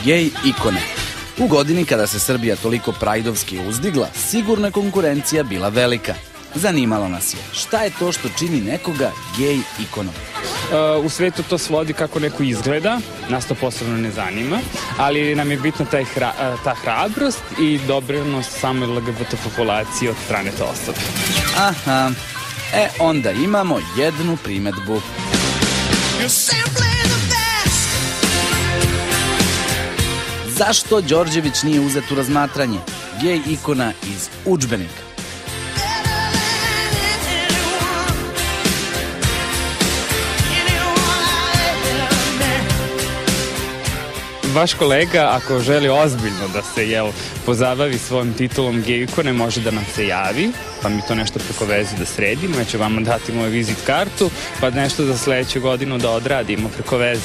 gej ikone. U godini kada se Srbija toliko prajdovski uzdigla, sigurno je konkurencija bila velika. Zanimalo nas je šta je to što čini nekoga gej ikonom. U svetu to svodi kako neko izgleda, nas to posebno ne zanima, ali nam je bitna ta hrabrost i dobrinost samoj LGBT populaciji od strane te osobe. Aha, onda imamo jednu primedbu. Zašto Đorđević nije uzet u razmatranje? Gej ikona iz udžbenika. Vaš kolega, ako želi ozbiljno da se pozabavi svojom titulom gej ikone, može da nam se javi, pa mi to nešto preko veze da sredimo. Ja ću vama dati moju vizit kartu, pa nešto za sledeću godinu da odradimo preko veze.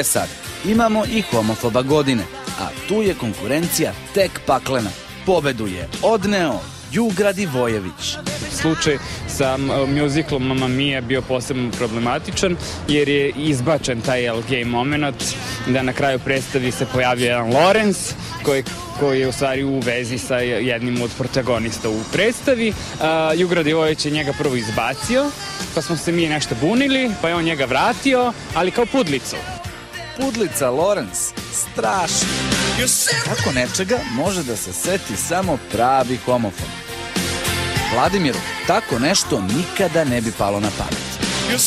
Sad, imamo i homofoba godine, a tu je konkurencija tek paklena. Pobedu je odneo Juga Divojević. Slučaj sa mjuziklom Mamma Mia bio posebno problematičan jer je izbačen taj gej moment da na kraju predstavi se pojavio jedan Lorenz koji je u stvari u vezi sa jednim od protagonista u predstavi. Juga Divojević je njega prvo izbacio, pa smo se mi nešto bunili, pa je on njega vratio, ali kao pudlicu. Pudlica Lorenz, strašno. Tako nečega može da se seti samo pravi homofob. Vladimiru, tako nešto nikada ne bi palo na pamet.